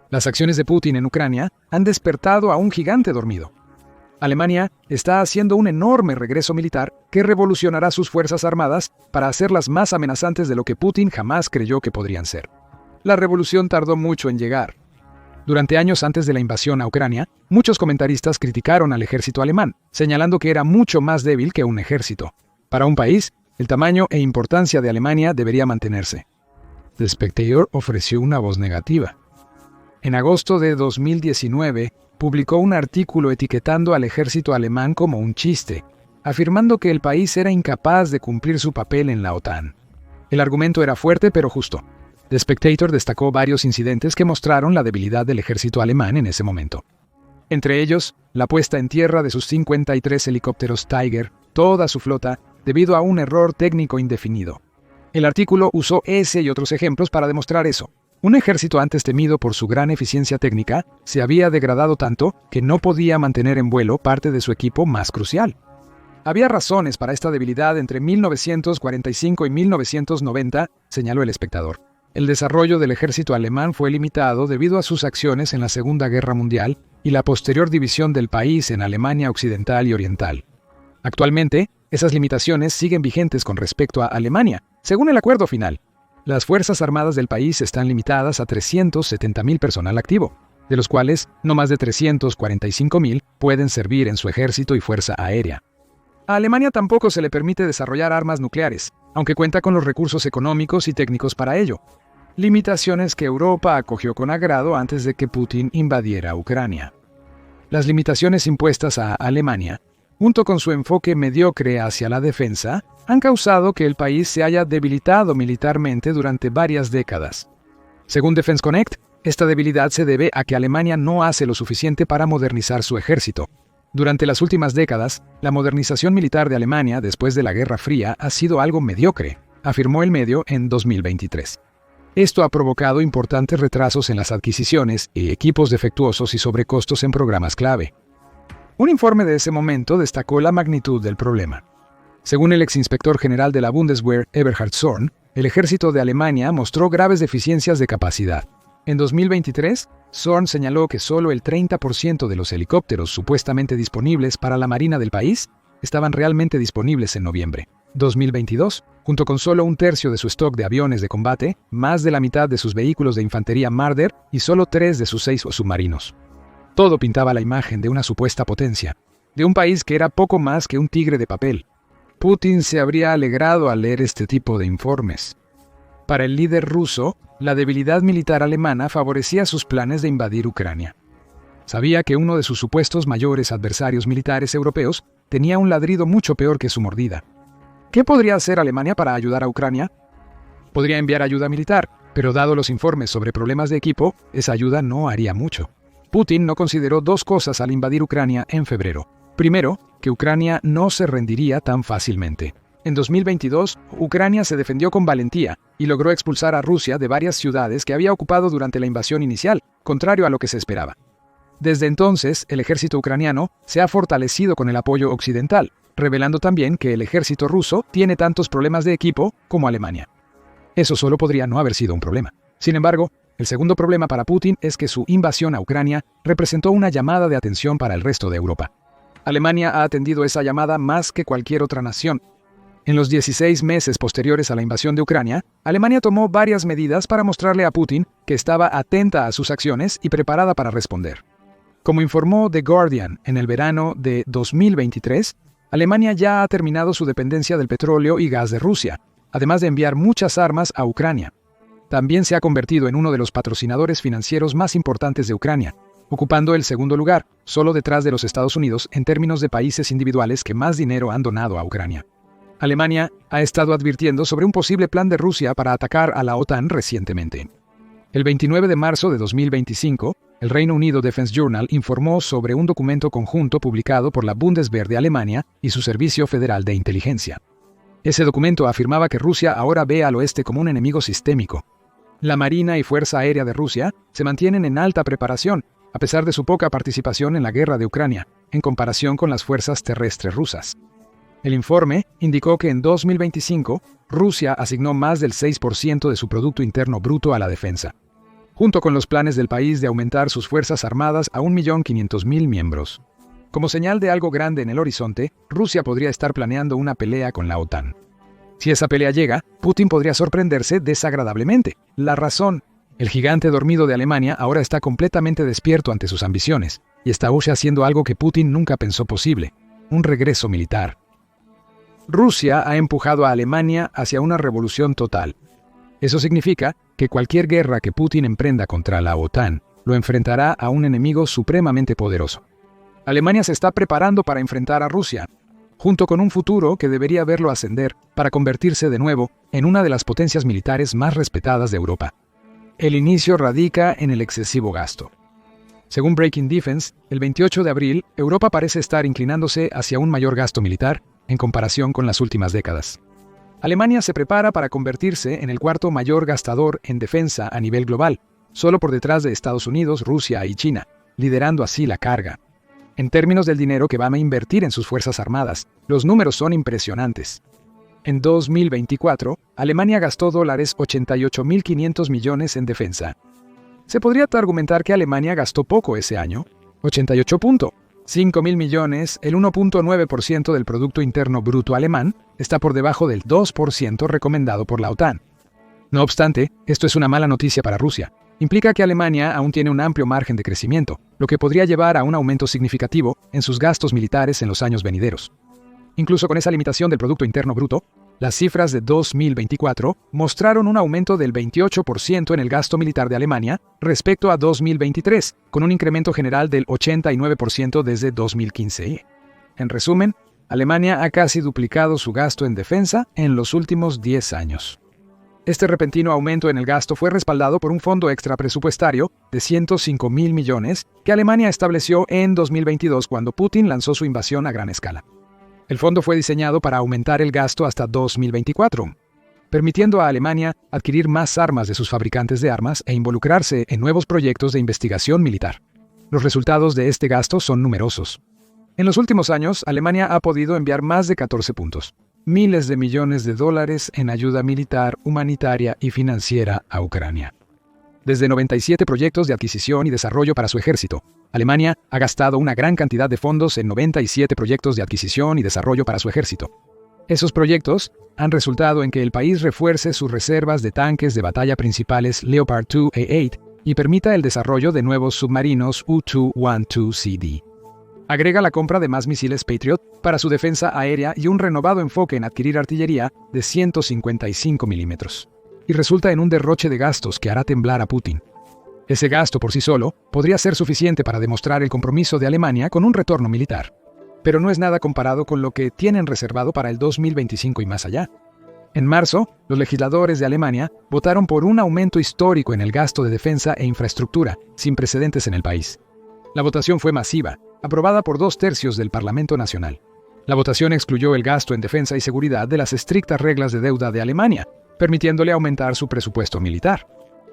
Las acciones de Putin en Ucrania han despertado a un gigante dormido. Alemania está haciendo un enorme regreso militar que revolucionará sus fuerzas armadas para hacerlas más amenazantes de lo que Putin jamás creyó que podrían ser. La revolución tardó mucho en llegar. Durante años antes de la invasión a Ucrania, muchos comentaristas criticaron al ejército alemán, señalando que era mucho más débil que un ejército. Para un país, el tamaño e importancia de Alemania debería mantenerse. The Spectator ofreció una voz negativa. En agosto de 2019, publicó un artículo etiquetando al ejército alemán como un chiste, afirmando que el país era incapaz de cumplir su papel en la OTAN. El argumento era fuerte pero justo. The Spectator destacó varios incidentes que mostraron la debilidad del ejército alemán en ese momento. Entre ellos, la puesta en tierra de sus 53 helicópteros Tiger, toda su flota, debido a un error técnico indefinido. El artículo usó ese y otros ejemplos para demostrar eso. Un ejército antes temido por su gran eficiencia técnica se había degradado tanto que no podía mantener en vuelo parte de su equipo más crucial. Había razones para esta debilidad entre 1945 y 1990, señaló el espectador. El desarrollo del ejército alemán fue limitado debido a sus acciones en la Segunda Guerra Mundial y la posterior división del país en Alemania Occidental y Oriental. Actualmente, esas limitaciones siguen vigentes con respecto a Alemania, según el acuerdo final. Las Fuerzas Armadas del país están limitadas a 370.000 personal activo, de los cuales no más de 345.000 pueden servir en su ejército y fuerza aérea. A Alemania tampoco se le permite desarrollar armas nucleares, aunque cuenta con los recursos económicos y técnicos para ello. Limitaciones que Europa acogió con agrado antes de que Putin invadiera Ucrania. Las limitaciones impuestas a Alemania, junto con su enfoque mediocre hacia la defensa, han causado que el país se haya debilitado militarmente durante varias décadas. Según Defense Connect, esta debilidad se debe a que Alemania no hace lo suficiente para modernizar su ejército. Durante las últimas décadas, la modernización militar de Alemania después de la Guerra Fría ha sido algo mediocre, afirmó el medio en 2023. Esto ha provocado importantes retrasos en las adquisiciones y equipos defectuosos y sobrecostos en programas clave. Un informe de ese momento destacó la magnitud del problema. Según el exinspector general de la Bundeswehr, Eberhard Zorn, el ejército de Alemania mostró graves deficiencias de capacidad. En 2023, Zorn señaló que solo el 30% de los helicópteros supuestamente disponibles para la Marina del país estaban realmente disponibles en noviembre. 2022, junto con solo un tercio de su stock de aviones de combate, más de la mitad de sus vehículos de infantería Marder y solo 3 de sus 6 submarinos. Todo pintaba la imagen de una supuesta potencia, de un país que era poco más que un tigre de papel. Putin se habría alegrado al leer este tipo de informes. Para el líder ruso, la debilidad militar alemana favorecía sus planes de invadir Ucrania. Sabía que uno de sus supuestos mayores adversarios militares europeos tenía un ladrido mucho peor que su mordida. ¿Qué podría hacer Alemania para ayudar a Ucrania? Podría enviar ayuda militar, pero dado los informes sobre problemas de equipo, esa ayuda no haría mucho. Putin no consideró dos cosas al invadir Ucrania en febrero. Primero, que Ucrania no se rendiría tan fácilmente. En 2022, Ucrania se defendió con valentía y logró expulsar a Rusia de varias ciudades que había ocupado durante la invasión inicial, contrario a lo que se esperaba. Desde entonces, el ejército ucraniano se ha fortalecido con el apoyo occidental, revelando también que el ejército ruso tiene tantos problemas de equipo como Alemania. Eso solo podría no haber sido un problema. Sin embargo, el segundo problema para Putin es que su invasión a Ucrania representó una llamada de atención para el resto de Europa. Alemania ha atendido esa llamada más que cualquier otra nación. En los 16 meses posteriores a la invasión de Ucrania, Alemania tomó varias medidas para mostrarle a Putin que estaba atenta a sus acciones y preparada para responder. Como informó The Guardian en el verano de 2023, Alemania ya ha terminado su dependencia del petróleo y gas de Rusia, además de enviar muchas armas a Ucrania. También se ha convertido en uno de los patrocinadores financieros más importantes de Ucrania, ocupando el segundo lugar, solo detrás de los Estados Unidos en términos de países individuales que más dinero han donado a Ucrania. Alemania ha estado advirtiendo sobre un posible plan de Rusia para atacar a la OTAN recientemente. El 29 de marzo de 2025, el Reino Unido Defense Journal informó sobre un documento conjunto publicado por la Bundeswehr de Alemania y su Servicio Federal de Inteligencia. Ese documento afirmaba que Rusia ahora ve al oeste como un enemigo sistémico. La Marina y Fuerza Aérea de Rusia se mantienen en alta preparación, a pesar de su poca participación en la guerra de Ucrania, en comparación con las fuerzas terrestres rusas. El informe indicó que en 2025, Rusia asignó más del 6% de su Producto Interno Bruto a la defensa. junto con los planes del país de aumentar sus fuerzas armadas a 1.500.000 miembros. Como señal de algo grande en el horizonte, Rusia podría estar planeando una pelea con la OTAN. Si esa pelea llega, Putin podría sorprenderse desagradablemente. La razón: el gigante dormido de Alemania ahora está completamente despierto ante sus ambiciones, y está hoy haciendo algo que Putin nunca pensó posible: un regreso militar. Rusia ha empujado a Alemania hacia una revolución total. Eso significa que cualquier guerra que Putin emprenda contra la OTAN lo enfrentará a un enemigo supremamente poderoso. Alemania se está preparando para enfrentar a Rusia, junto con un futuro que debería verlo ascender para convertirse de nuevo en una de las potencias militares más respetadas de Europa. El inicio radica en el excesivo gasto. Según Breaking Defense, el 28 de abril, Europa parece estar inclinándose hacia un mayor gasto militar en comparación con las últimas décadas. Alemania se prepara para convertirse en el cuarto mayor gastador en defensa a nivel global, solo por detrás de Estados Unidos, Rusia y China, liderando así la carga. En términos del dinero que van a invertir en sus fuerzas armadas, los números son impresionantes. En 2024, Alemania gastó $88.500 millones en defensa. Se podría argumentar que Alemania gastó poco ese año, 88.5 mil millones, el 1.9% del Producto Interno Bruto alemán, está por debajo del 2% recomendado por la OTAN. No obstante, esto es una mala noticia para Rusia. Implica que Alemania aún tiene un amplio margen de crecimiento, lo que podría llevar a un aumento significativo en sus gastos militares en los años venideros. Incluso con esa limitación del Producto Interno Bruto, las cifras de 2024 mostraron un aumento del 28% en el gasto militar de Alemania respecto a 2023, con un incremento general del 89% desde 2015. En resumen, Alemania ha casi duplicado su gasto en defensa en los últimos 10 años. Este repentino aumento en el gasto fue respaldado por un fondo extra presupuestario de 105.000 millones que Alemania estableció en 2022 cuando Putin lanzó su invasión a gran escala. El fondo fue diseñado para aumentar el gasto hasta 2024, permitiendo a Alemania adquirir más armas de sus fabricantes de armas e involucrarse en nuevos proyectos de investigación militar. Los resultados de este gasto son numerosos. En los últimos años, Alemania ha podido enviar más de 14 miles de millones de dólares en ayuda militar, humanitaria y financiera a Ucrania. Desde 97 proyectos de adquisición y desarrollo para su ejército, Alemania ha gastado una gran cantidad de fondos en 97 proyectos de adquisición y desarrollo para su ejército. Esos proyectos han resultado en que el país refuerce sus reservas de tanques de batalla principales Leopard 2 A8 y permita el desarrollo de nuevos submarinos U-212CD. Agrega la compra de más misiles Patriot para su defensa aérea y un renovado enfoque en adquirir artillería de 155 milímetros. Y resulta en un derroche de gastos que hará temblar a Putin. Ese gasto por sí solo podría ser suficiente para demostrar el compromiso de Alemania con un retorno militar. Pero no es nada comparado con lo que tienen reservado para el 2025 y más allá. En marzo, los legisladores de Alemania votaron por un aumento histórico en el gasto de defensa e infraestructura, sin precedentes en el país. La votación fue masiva, aprobada por 2/3 del Parlamento Nacional. La votación excluyó el gasto en defensa y seguridad de las estrictas reglas de deuda de Alemania, permitiéndole aumentar su presupuesto militar.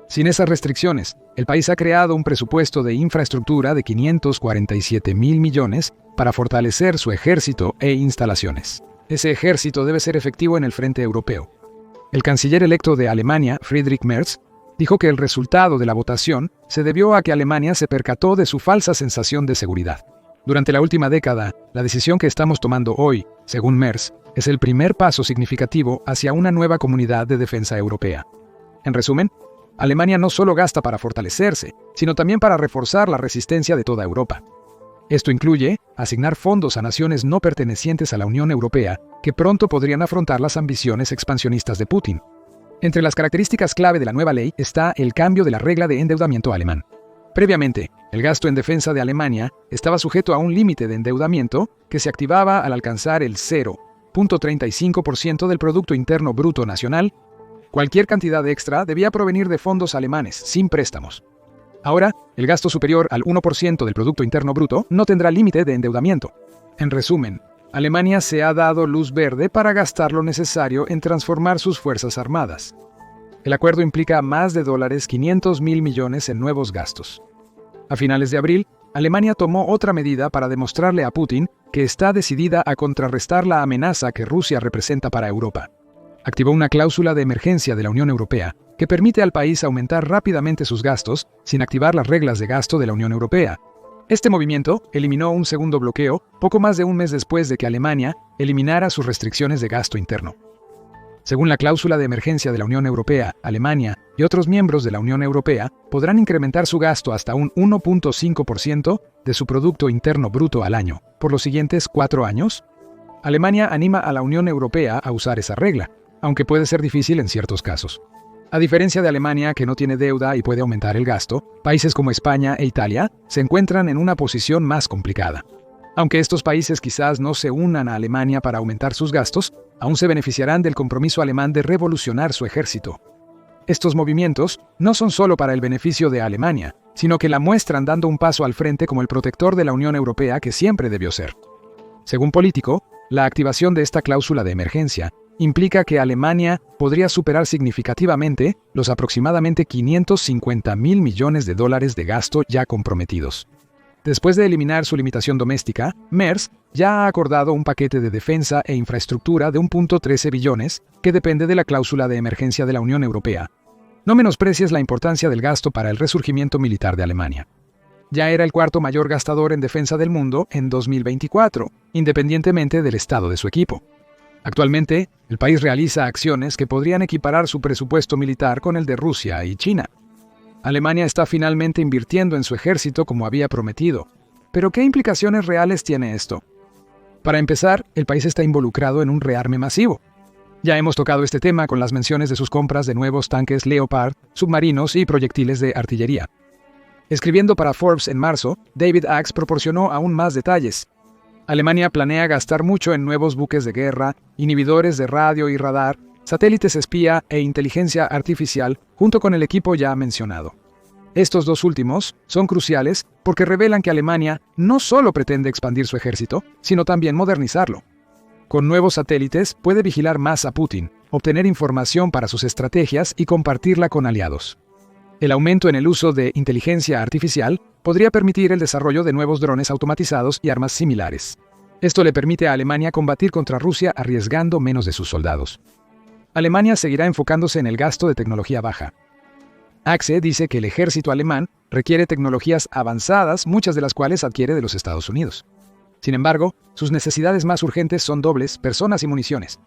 Sin esas restricciones, el país ha creado un presupuesto de infraestructura de 547.000 millones para fortalecer su ejército e instalaciones. Ese ejército debe ser efectivo en el frente europeo. El canciller electo de Alemania, Friedrich Merz, dijo que el resultado de la votación se debió a que Alemania se percató de su falsa sensación de seguridad. Durante la última década, la decisión que estamos tomando hoy, según Merz, es el primer paso significativo hacia una nueva comunidad de defensa europea. En resumen, Alemania no solo gasta para fortalecerse, sino también para reforzar la resistencia de toda Europa. Esto incluye asignar fondos a naciones no pertenecientes a la Unión Europea que pronto podrían afrontar las ambiciones expansionistas de Putin. Entre las características clave de la nueva ley está el cambio de la regla de endeudamiento alemán. Previamente, el gasto en defensa de Alemania estaba sujeto a un límite de endeudamiento que se activaba al alcanzar el 0.35% del Producto Interno Bruto Nacional. Cualquier cantidad extra debía provenir de fondos alemanes, sin préstamos. Ahora, el gasto superior al 1% del Producto Interno Bruto no tendrá límite de endeudamiento. En resumen, Alemania se ha dado luz verde para gastar lo necesario en transformar sus fuerzas armadas. El acuerdo implica más de $500.000 millones en nuevos gastos. A finales de abril, Alemania tomó otra medida para demostrarle a Putin que está decidida a contrarrestar la amenaza que Rusia representa para Europa. Activó una cláusula de emergencia de la Unión Europea que permite al país aumentar rápidamente sus gastos sin activar las reglas de gasto de la Unión Europea. Este movimiento eliminó un segundo bloqueo poco más de un mes después de que Alemania eliminara sus restricciones de gasto interno. Según la cláusula de emergencia de la Unión Europea, Alemania y otros miembros de la Unión Europea podrán incrementar su gasto hasta un 1.5% de su Producto Interno Bruto al año, por los siguientes 4 años. Alemania anima a la Unión Europea a usar esa regla, aunque puede ser difícil en ciertos casos. A diferencia de Alemania, que no tiene deuda y puede aumentar el gasto, países como España e Italia se encuentran en una posición más complicada. Aunque estos países quizás no se unan a Alemania para aumentar sus gastos, aún se beneficiarán del compromiso alemán de revolucionar su ejército. Estos movimientos no son solo para el beneficio de Alemania, sino que la muestran dando un paso al frente como el protector de la Unión Europea que siempre debió ser. Según Político, la activación de esta cláusula de emergencia implica que Alemania podría superar significativamente los aproximadamente 550.000 millones de dólares de gasto ya comprometidos. Después de eliminar su limitación doméstica, Merz ya ha acordado un paquete de defensa e infraestructura de 1.13 billones que depende de la cláusula de emergencia de la Unión Europea. No menosprecies la importancia del gasto para el resurgimiento militar de Alemania. Ya era el cuarto mayor gastador en defensa del mundo en 2024, independientemente del estado de su equipo. Actualmente, el país realiza acciones que podrían equiparar su presupuesto militar con el de Rusia y China. Alemania está finalmente invirtiendo en su ejército como había prometido. ¿Pero qué implicaciones reales tiene esto? Para empezar, el país está involucrado en un rearme masivo. Ya hemos tocado este tema con las menciones de sus compras de nuevos tanques Leopard, submarinos y proyectiles de artillería. Escribiendo para Forbes en marzo, David Axe proporcionó aún más detalles. Alemania planea gastar mucho en nuevos buques de guerra, inhibidores de radio y radar, satélites espía e inteligencia artificial, junto con el equipo ya mencionado. Estos dos últimos son cruciales porque revelan que Alemania no solo pretende expandir su ejército, sino también modernizarlo. Con nuevos satélites puede vigilar más a Putin, obtener información para sus estrategias y compartirla con aliados. El aumento en el uso de inteligencia artificial podría permitir el desarrollo de nuevos drones automatizados y armas similares. Esto le permite a Alemania combatir contra Rusia arriesgando menos de sus soldados. Alemania seguirá enfocándose en el gasto de tecnología baja. Axe dice que el ejército alemán requiere tecnologías avanzadas, muchas de las cuales adquiere de los Estados Unidos. Sin embargo, sus necesidades más urgentes son dobles, personas y municiones.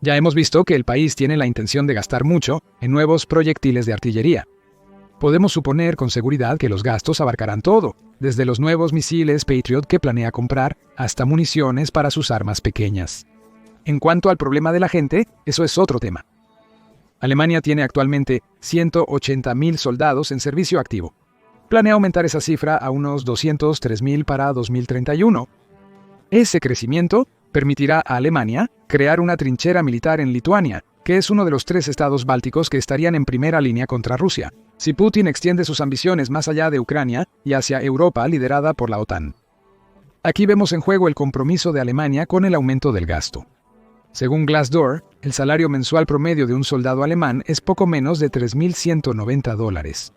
Ya hemos visto que el país tiene la intención de gastar mucho en nuevos proyectiles de artillería. Podemos suponer con seguridad que los gastos abarcarán todo, desde los nuevos misiles Patriot que planea comprar hasta municiones para sus armas pequeñas. En cuanto al problema de la gente, eso es otro tema. Alemania tiene actualmente 180.000 soldados en servicio activo. Planea aumentar esa cifra a unos 203.000 para 2031. Ese crecimiento permitirá a Alemania crear una trinchera militar en Lituania, que es uno de los 3 estados bálticos que estarían en primera línea contra Rusia, si Putin extiende sus ambiciones más allá de Ucrania y hacia Europa liderada por la OTAN. Aquí vemos en juego el compromiso de Alemania con el aumento del gasto. Según Glassdoor, el salario mensual promedio de un soldado alemán es poco menos de $3.190.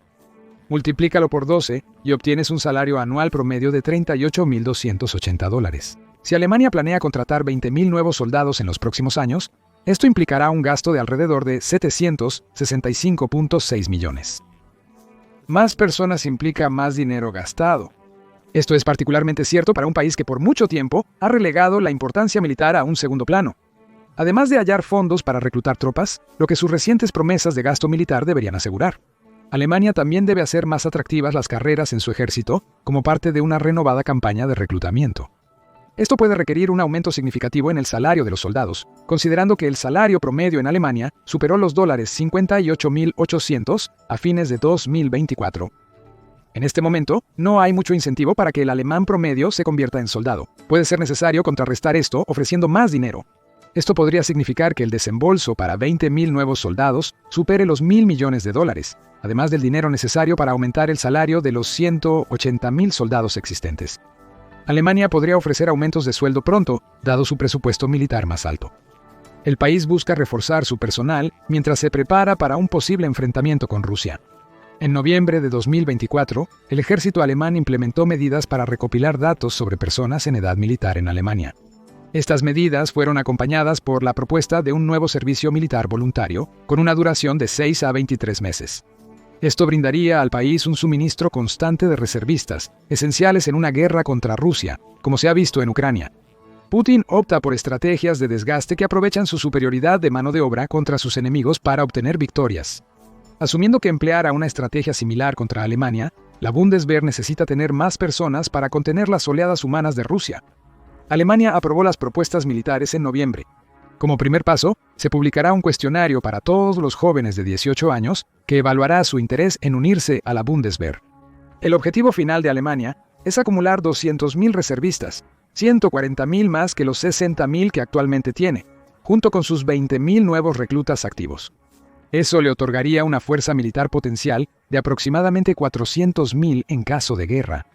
Multiplícalo por 12 y obtienes un salario anual promedio de $38.280. Si Alemania planea contratar 20.000 nuevos soldados en los próximos años, esto implicará un gasto de alrededor de 765.6 millones. Más personas implica más dinero gastado. Esto es particularmente cierto para un país que por mucho tiempo ha relegado la importancia militar a un segundo plano. Además de hallar fondos para reclutar tropas, lo que sus recientes promesas de gasto militar deberían asegurar. Alemania también debe hacer más atractivas las carreras en su ejército como parte de una renovada campaña de reclutamiento. Esto puede requerir un aumento significativo en el salario de los soldados, considerando que el salario promedio en Alemania superó los $58.800 a fines de 2024. En este momento, no hay mucho incentivo para que el alemán promedio se convierta en soldado. Puede ser necesario contrarrestar esto ofreciendo más dinero. Esto podría significar que el desembolso para 20.000 nuevos soldados supere los $1.000 millones, además del dinero necesario para aumentar el salario de los 180.000 soldados existentes. Alemania podría ofrecer aumentos de sueldo pronto, dado su presupuesto militar más alto. El país busca reforzar su personal mientras se prepara para un posible enfrentamiento con Rusia. En noviembre de 2024, el ejército alemán implementó medidas para recopilar datos sobre personas en edad militar en Alemania. Estas medidas fueron acompañadas por la propuesta de un nuevo servicio militar voluntario, con una duración de 6 a 23 meses. Esto brindaría al país un suministro constante de reservistas, esenciales en una guerra contra Rusia, como se ha visto en Ucrania. Putin opta por estrategias de desgaste que aprovechan su superioridad de mano de obra contra sus enemigos para obtener victorias. Asumiendo que empleara una estrategia similar contra Alemania, la Bundeswehr necesita tener más personas para contener las oleadas humanas de Rusia. Alemania aprobó las propuestas militares en noviembre. Como primer paso, se publicará un cuestionario para todos los jóvenes de 18 años que evaluará su interés en unirse a la Bundeswehr. El objetivo final de Alemania es acumular 200.000 reservistas, 140.000 más que los 60.000 que actualmente tiene, junto con sus 20.000 nuevos reclutas activos. Eso le otorgaría una fuerza militar potencial de aproximadamente 400.000 en caso de guerra.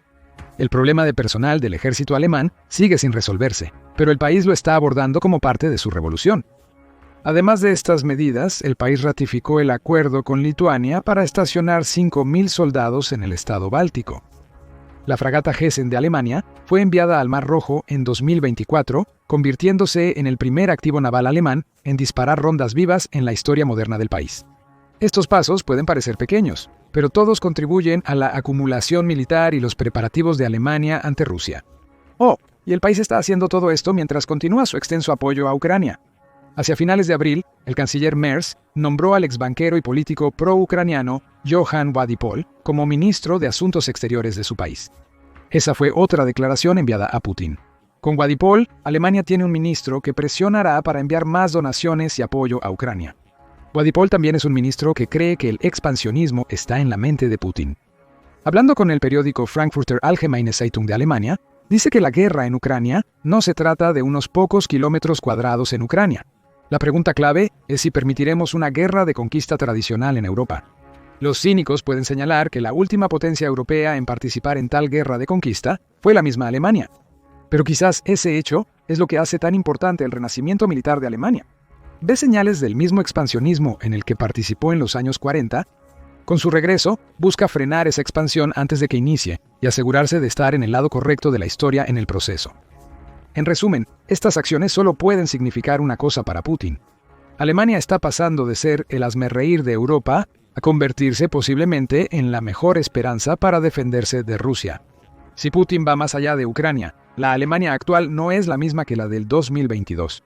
El problema de personal del ejército alemán sigue sin resolverse, pero el país lo está abordando como parte de su revolución. Además de estas medidas, el país ratificó el acuerdo con Lituania para estacionar 5.000 soldados en el estado báltico. La fragata Hessen de Alemania fue enviada al Mar Rojo en 2024, convirtiéndose en el primer activo naval alemán en disparar rondas vivas en la historia moderna del país. Estos pasos pueden parecer pequeños, pero todos contribuyen a la acumulación militar y los preparativos de Alemania ante Rusia. Y el país está haciendo todo esto mientras continúa su extenso apoyo a Ucrania. Hacia finales de abril, el canciller Merz nombró al exbanquero y político pro-ucraniano Johann Wadypol como ministro de Asuntos Exteriores de su país. Esa fue otra declaración enviada a Putin. Con Wadypol, Alemania tiene un ministro que presionará para enviar más donaciones y apoyo a Ucrania. Wadypol también es un ministro que cree que el expansionismo está en la mente de Putin. Hablando con el periódico Frankfurter Allgemeine Zeitung de Alemania, dice que la guerra en Ucrania no se trata de unos pocos kilómetros cuadrados en Ucrania. La pregunta clave es si permitiremos una guerra de conquista tradicional en Europa. Los cínicos pueden señalar que la última potencia europea en participar en tal guerra de conquista fue la misma Alemania. Pero quizás ese hecho es lo que hace tan importante el renacimiento militar de Alemania. ¿Ve señales del mismo expansionismo en el que participó en los años 40? Con su regreso, busca frenar esa expansión antes de que inicie y asegurarse de estar en el lado correcto de la historia en el proceso. En resumen, estas acciones solo pueden significar una cosa para Putin. Alemania está pasando de ser el hazmerreír de Europa a convertirse posiblemente en la mejor esperanza para defenderse de Rusia. Si Putin va más allá de Ucrania, la Alemania actual no es la misma que la del 2022.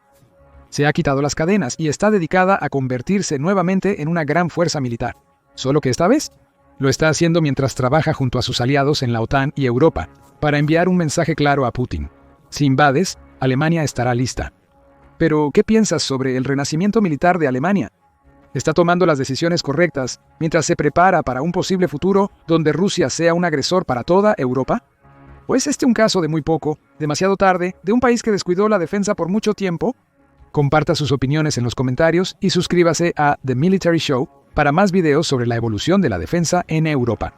Se ha quitado las cadenas y está dedicada a convertirse nuevamente en una gran fuerza militar. Solo que esta vez lo está haciendo mientras trabaja junto a sus aliados en la OTAN y Europa para enviar un mensaje claro a Putin. Si invades, Alemania estará lista. Pero, ¿qué piensas sobre el renacimiento militar de Alemania? ¿Está tomando las decisiones correctas mientras se prepara para un posible futuro donde Rusia sea un agresor para toda Europa? ¿O es este un caso de muy poco, demasiado tarde, de un país que descuidó la defensa por mucho tiempo? Comparta sus opiniones en los comentarios y suscríbase a The Military Show para más videos sobre la evolución de la defensa en Europa.